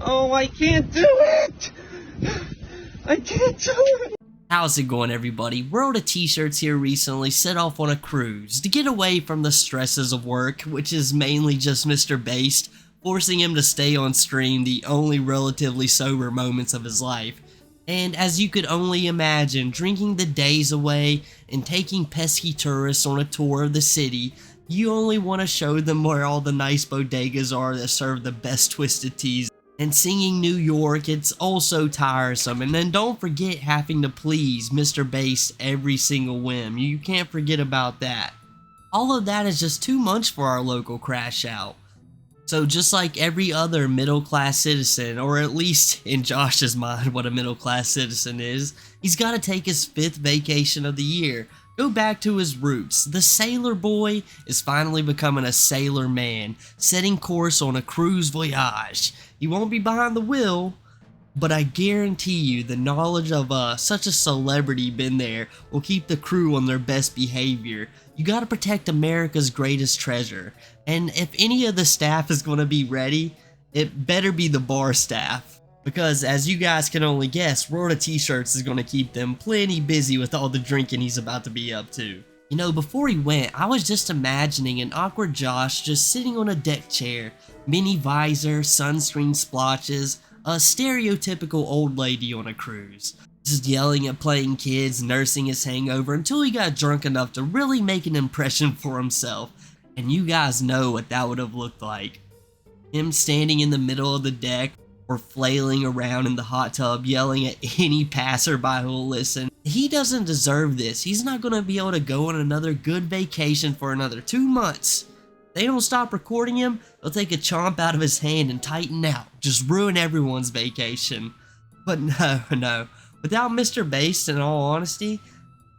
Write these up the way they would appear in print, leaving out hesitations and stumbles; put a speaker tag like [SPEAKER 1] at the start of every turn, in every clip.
[SPEAKER 1] Oh, I can't do it! I can't do it!
[SPEAKER 2] How's it going, everybody? World of T-Shirts here recently set off on a cruise to get away from the stresses of work, which is mainly just Mr. Based, forcing him to stay on stream the only relatively sober moments of his life. And as you could only imagine, drinking the days away and taking pesky tourists on a tour of the city, you only want to show them where all the nice bodegas are that serve the best twisted teas. And singing New York, it's also tiresome. And then don't forget having to please Mr. Bass every single whim. You can't forget about that. All of that is just too much for our local crash out. So just like every other middle class citizen, or at least in Josh's mind what a middle class citizen is, he's got to take his 5th vacation of the year. Go back to his roots. The sailor boy is finally becoming a sailor man, setting course on a cruise voyage. He won't be behind the wheel, but I guarantee you the knowledge of such a celebrity been there will keep the crew on their best behavior. You gotta protect America's greatest treasure, and if any of the staff is gonna be ready, it better be the bar staff. Because as you guys can only guess, World of T-Shirts is gonna keep them plenty busy with all the drinking he's about to be up to. You know, before he went, I was just imagining an awkward Josh just sitting on a deck chair, mini visor, sunscreen splotches, a stereotypical old lady on a cruise. Just yelling at playing kids, nursing his hangover until he got drunk enough to really make an impression for himself. And you guys know what that would have looked like. Him standing in the middle of the deck, or flailing around in the hot tub yelling at any passerby who'll listen. He doesn't deserve this. He's not going to be able to go on another good vacation for another 2 months. If they don't stop recording him, they'll take a chomp out of his hand and tighten out. Just ruin everyone's vacation. But no. Without Mr. Bass, in all honesty,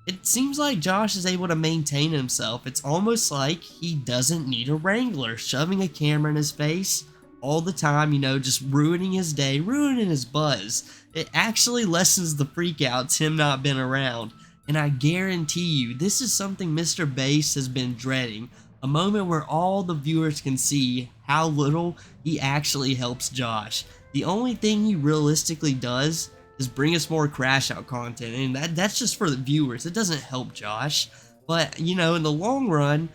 [SPEAKER 2] it seems like Josh is able to maintain himself. It's almost like he doesn't need a wrangler shoving a camera in his face all the time, you know, just ruining his day, ruining his buzz. It actually lessens the freakouts, him not being around. And I guarantee you, this is something Mr. Bass has been dreading. A moment where all the viewers can see how little he actually helps Josh. The only thing he realistically does is bring us more crash out content, and that's just for the viewers. It doesn't help Josh. But, you know, in the long run,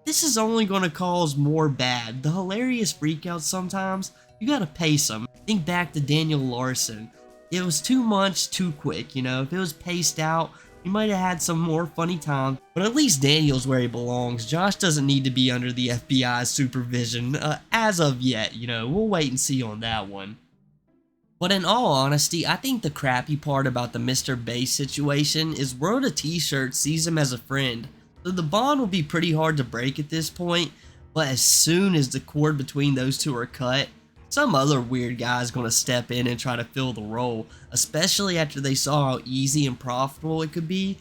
[SPEAKER 2] this is only going to cause more bad. The hilarious freakouts sometimes, you gotta pace them. Think back to Daniel Larson. It was too much, too quick, you know. If it was paced out, we might have had some more funny time. But at least Daniel's where he belongs. Josh doesn't need to be under the FBI's supervision as of yet, you know. We'll wait and see on that one. But in all honesty, I think the crappy part about the Mr. Bass situation is World of T-Shirts sees him as a friend. So the bond will be pretty hard to break at this point, but as soon as the cord between those two are cut, some other weird guy is going to step in and try to fill the role, especially after they saw how easy and profitable it could be.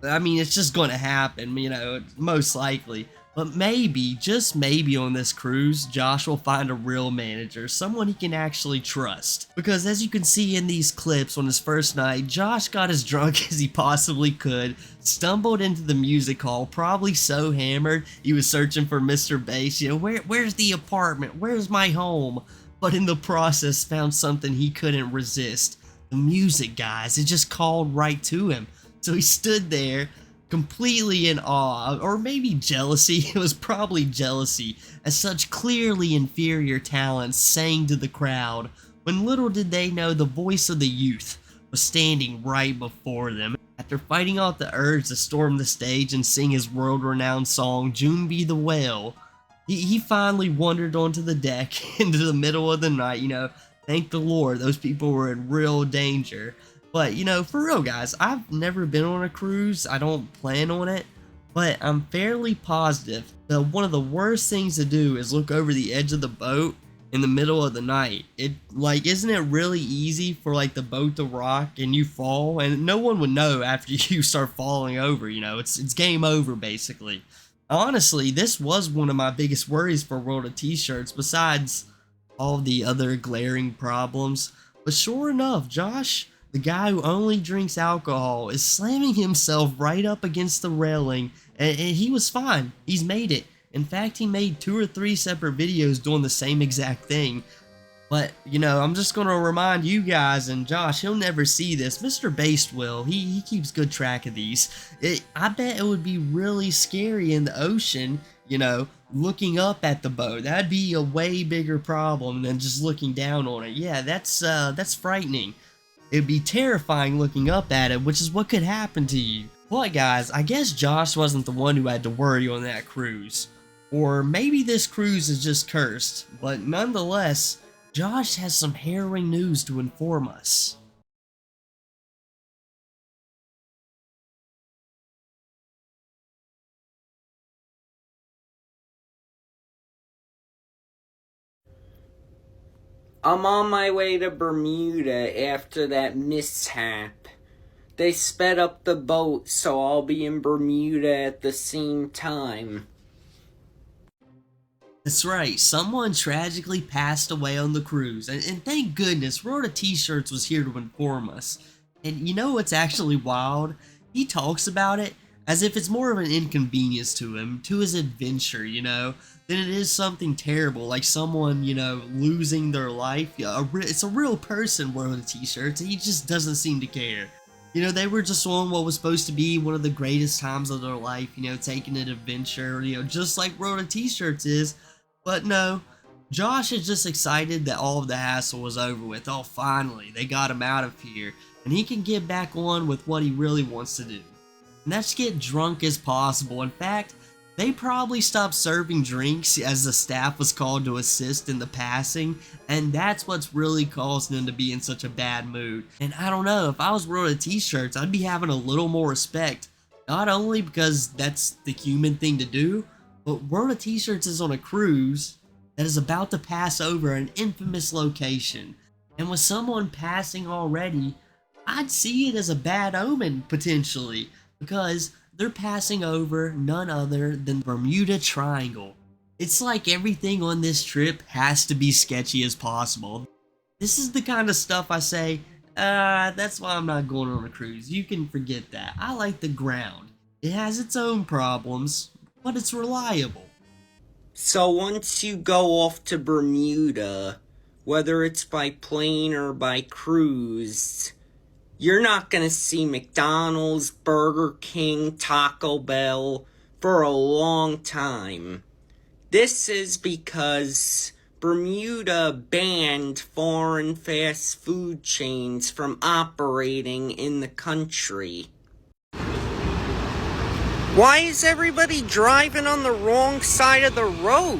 [SPEAKER 2] I mean, it's just going to happen, you know, most likely. But maybe, just maybe on this cruise, Josh will find a real manager, someone he can actually trust. Because as you can see in these clips on his first night, Josh got as drunk as he possibly could, stumbled into the music hall, probably so hammered he was searching for Mr. Bass, you know, where's the apartment, where's my home? But in the process found something he couldn't resist. The music, guys, it just called right to him. So he stood there, completely in awe, or maybe jealousy. It was probably jealousy, as such clearly inferior talents sang to the crowd, when little did they know the voice of the youth was standing right before them. After fighting off the urge to storm the stage and sing his world-renowned song, June Be the Whale, he finally wandered onto the deck into the middle of the night. You know, thank the Lord, those people were in real danger. But, you know, for real, guys, I've never been on a cruise. I don't plan on it. But I'm fairly positive that one of the worst things to do is look over the edge of the boat in the middle of the night. Isn't it really easy for, like, the boat to rock and you fall? And no one would know after you start falling over, you know. It's game over, basically. Honestly, this was one of my biggest worries for World of T-Shirts, besides all the other glaring problems. But sure enough, Josh, the guy who only drinks alcohol, is slamming himself right up against the railing, and he was fine. He's made it. In fact, he made 2 or 3 separate videos doing the same exact thing. But, you know, I'm just going to remind you guys, and Josh, he'll never see this. Mr. Based will. He keeps good track of these. I bet it would be really scary in the ocean, you know, looking up at the boat. That'd be a way bigger problem than just looking down on it. Yeah, that's frightening. It'd be terrifying looking up at it, which is what could happen to you. But guys, I guess Josh wasn't the one who had to worry on that cruise. Or maybe this cruise is just cursed, but nonetheless, Josh has some harrowing news to inform us.
[SPEAKER 3] I'm on my way to Bermuda after that mishap. They sped up the boat, so I'll be in Bermuda at the same time.
[SPEAKER 2] That's right, someone tragically passed away on the cruise, and thank goodness World of T-Shirts was here to inform us. And you know what's actually wild? He talks about it as if it's more of an inconvenience to him, to his adventure, you know, than it is something terrible, like someone, you know, losing their life. It's a real person, World of T-Shirts, and he just doesn't seem to care. You know, they were just on what was supposed to be one of the greatest times of their life, you know, taking an adventure, you know, just like World of T-Shirts is. But no, Josh is just excited that all of the hassle was over with. Oh, finally, they got him out of here, and he can get back on with what he really wants to do. And that's get drunk as possible. In fact, they probably stopped serving drinks as the staff was called to assist in the passing, and that's what's really causing them to be in such a bad mood. And I don't know, if I was World of T-Shirts, I'd be having a little more respect. Not only because that's the human thing to do, but World of T-Shirts is on a cruise that is about to pass over an infamous location. And with someone passing already, I'd see it as a bad omen, potentially, because they're passing over none other than the Bermuda Triangle. It's like everything on this trip has to be sketchy as possible. This is the kind of stuff I say, that's why I'm not going on a cruise. You can forget that. I like the ground. It has its own problems, but it's reliable.
[SPEAKER 3] So once you go off to Bermuda, whether it's by plane or by cruise, you're not gonna see McDonald's, Burger King, Taco Bell for a long time. This is because Bermuda banned foreign fast food chains from operating in the country. Why is everybody driving on the wrong side of the road?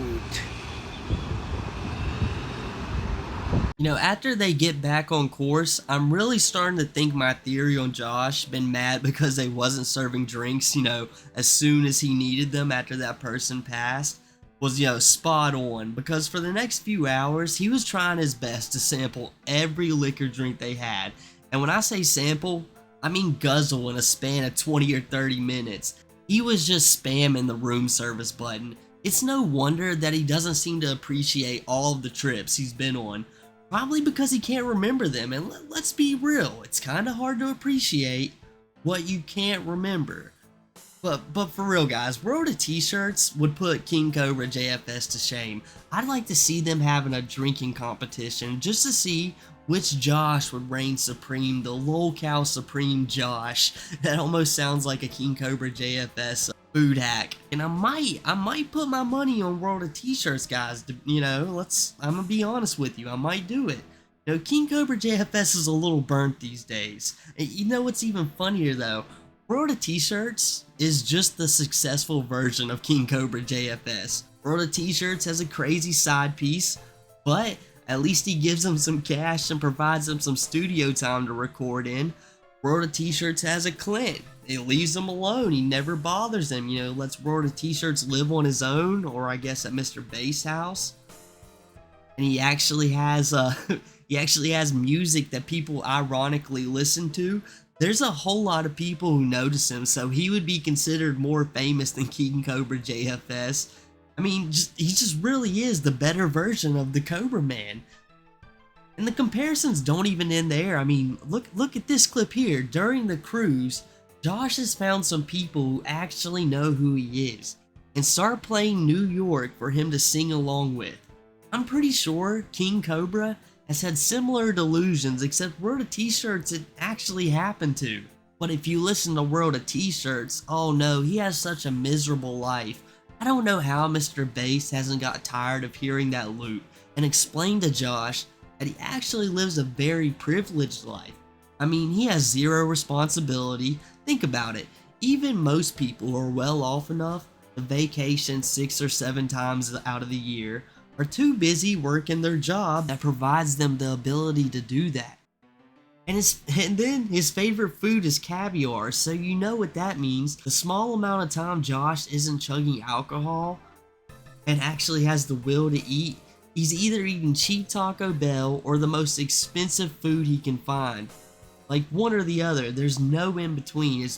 [SPEAKER 2] You know, after they get back on course, I'm really starting to think my theory on Josh been mad because they wasn't serving drinks, you know, as soon as he needed them after that person passed, was, you know, spot on. Because for the next few hours, he was trying his best to sample every liquor drink they had. And when I say sample, I mean guzzle in a span of 20 or 30 minutes. He was just spamming the room service button. It's no wonder that he doesn't seem to appreciate all of the trips he's been on. Probably because he can't remember them, and let's be real, it's kind of hard to appreciate what you can't remember. But for real guys, World of T-Shirts would put King Cobra JFS to shame. I'd like to see them having a drinking competition just to see which Josh would reign supreme, the Lolcow Supreme Josh. That almost sounds like a King Cobra JFS food hack. And I might put my money on World of T-Shirts, guys. You know, I'm gonna be honest with you, I might do it. You know, King Cobra JFS is a little burnt these days. And you know what's even funnier though? World of T-Shirts is just the successful version of King Cobra JFS. World of T-Shirts has a crazy side piece, but at least he gives them some cash and provides them some studio time to record in. World of T-Shirts has a Clint. It leaves him alone. He never bothers them. You know, lets World of T-Shirts live on his own, or I guess at Mr. Bass house. And he actually has music that people ironically listen to. There's a whole lot of people who notice him, so he would be considered more famous than King Cobra JFS. I mean, he just really is the better version of the Cobra Man. And the comparisons don't even end there. I mean, look at this clip here. During the cruise, Josh has found some people who actually know who he is and start playing New York for him to sing along with. I'm pretty sure King Cobra has had similar delusions, except World of T-Shirts it actually happened to. But if you listen to World of T-Shirts, oh no, he has such a miserable life. I don't know how Mr. Bass hasn't got tired of hearing that loop and explained to Josh that he actually lives a very privileged life. I mean, he has zero responsibility. Think about it. Even most people who are well off enough to vacation 6 or 7 times out of the year are too busy working their job that provides them the ability to do that. And then his favorite food is caviar, so you know what that means. The small amount of time Josh isn't chugging alcohol and actually has the will to eat, he's either eating cheap Taco Bell or the most expensive food he can find. Like one or the other, there's no in between. It's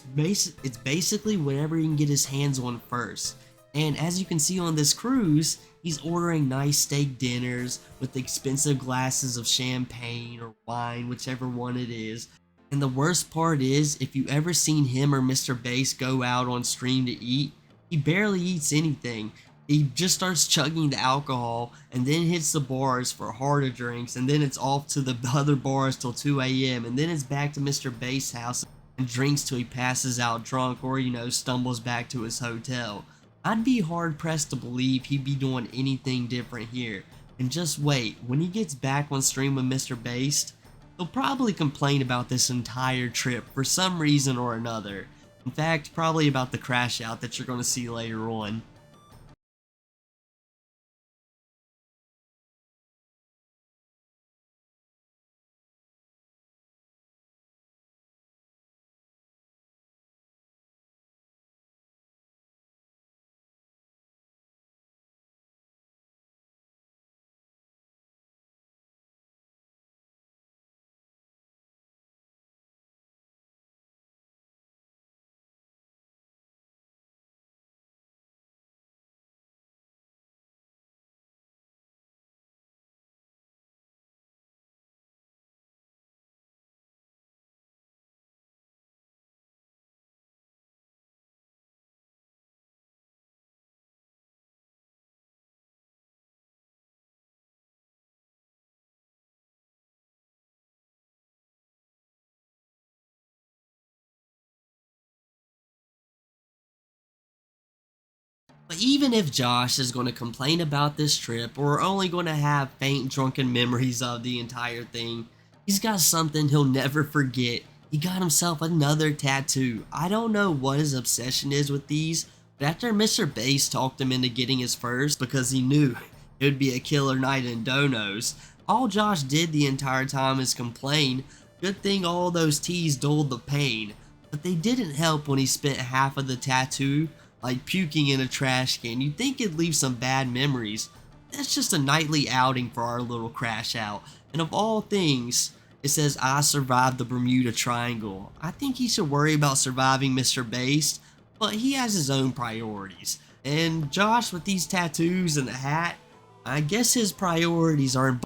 [SPEAKER 2] basically whatever he can get his hands on first. And as you can see on this cruise, he's ordering nice steak dinners with expensive glasses of champagne or wine, whichever one it is. And the worst part is, if you ever seen him or Mr. Bass go out on stream to eat, he barely eats anything. He just starts chugging the alcohol and then hits the bars for harder drinks, and then it's off to the other bars till 2 a.m. and then it's back to Mr. Bass' house and drinks till he passes out drunk or, stumbles back to his hotel. I'd be hard pressed to believe he'd be doing anything different here. And just wait, when he gets back on stream with Mr. Bass, he'll probably complain about this entire trip for some reason or another. In fact, probably about the crash out that you're going to see later on. But even if Josh is going to complain about this trip or only going to have faint drunken memories of the entire thing, he's got something he'll never forget. He got himself another tattoo. I don't know what his obsession is with these, but after Mr. Bass talked him into getting his first because he knew it would be a killer night in donos, all Josh did the entire time is complain. Good thing all those teas dulled the pain, but they didn't help when he spent half of the tattoo like puking in a trash can. You'd think it'd leave some bad memories. That's just a nightly outing for our little crash out. And of all things, it says, I survived the Bermuda Triangle. I think he should worry about surviving Mr. Bass, but he has his own priorities. And Josh, with these tattoos and the hat, I guess his priorities are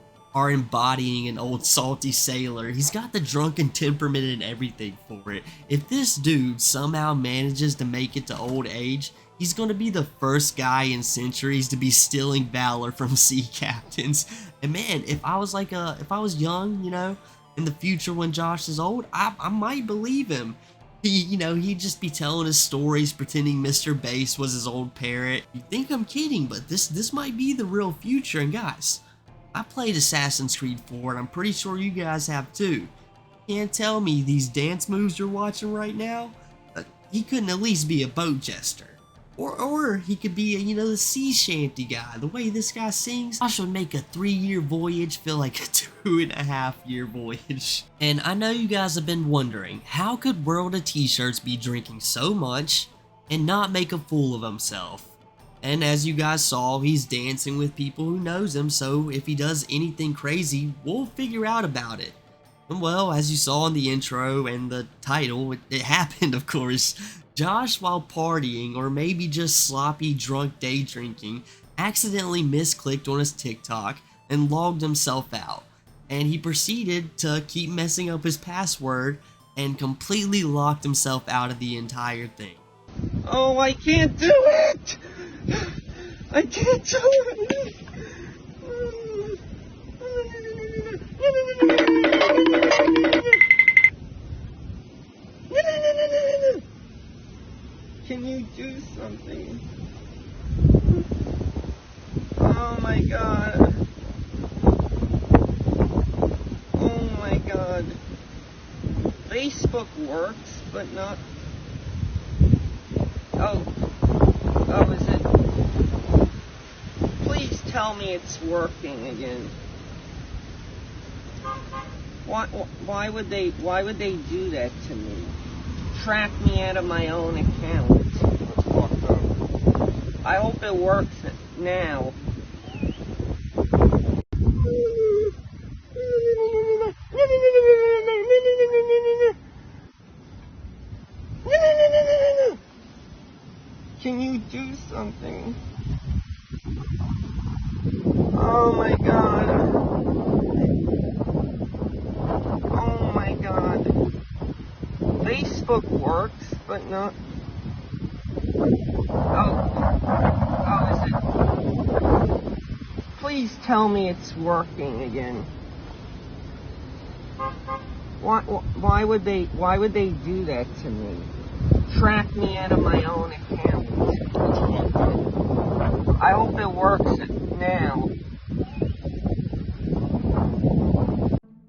[SPEAKER 2] embodying an old salty sailor. He's got the drunken temperament and everything for it. If this dude somehow manages to make it to old age, he's gonna be the first guy in centuries to be stealing valor from sea captains. And man, if I was young, in the future when Josh is old, I might believe him. He'd just be telling his stories, pretending Mr. Bass was his old parrot. You think I'm kidding, but this might be the real future. And guys, I played Assassin's Creed 4, and I'm pretty sure you guys have too. Can't tell me these dance moves you're watching right now? He couldn't at least be a boat jester. Or he could be, the sea shanty guy. The way this guy sings, Josh would make a 3-year voyage feel like a 2.5-year voyage. And I know you guys have been wondering, how could World of T-Shirts be drinking so much and not make a fool of himself? And as you guys saw, he's dancing with people who knows him, so if he does anything crazy, we'll figure out about it. And well, as you saw in the intro and the title, it happened, of course. Josh, while partying, or maybe just sloppy drunk day drinking, accidentally misclicked on his TikTok and logged himself out. And he proceeded to keep messing up his password and completely locked himself out of the entire thing.
[SPEAKER 1] Oh, I can't do it! I can't do it! you do something? Oh my god. Oh my god. Facebook works, but not... Oh, is it... Please tell me it's working again. Why would they do that to me? Track me out of my own account. I hope it works now. Can you do something? Oh my god. Oh my god. Facebook works, but not... Oh, is it... Please tell me it's working again. Why would they do that to me? Track me out of my own account. I hope it works now.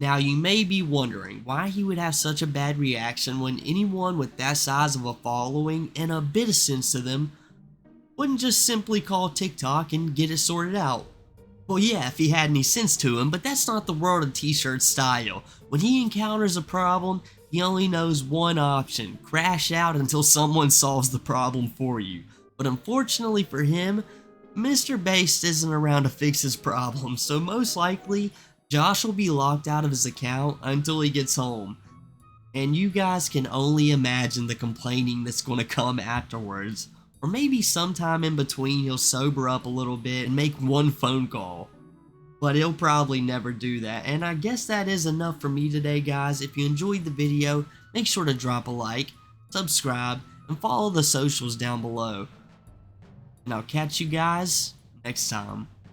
[SPEAKER 2] Now you may be wondering why he would have such a bad reaction when anyone with that size of a following and a bit of sense to them wouldn't just simply call TikTok and get it sorted out. Well yeah, if he had any sense to him, but that's not the World of T-Shirt style. When he encounters a problem, he only knows one option: crash out until someone solves the problem for you. But unfortunately for him, Mr. Based isn't around to fix his problem, so most likely Josh will be locked out of his account until he gets home. And you guys can only imagine the complaining that's going to come afterwards. Or maybe sometime in between he'll sober up a little bit and make one phone call. But he'll probably never do that. And I guess that is enough for me today, guys. If you enjoyed the video, make sure to drop a like, subscribe, and follow the socials down below. And I'll catch you guys next time.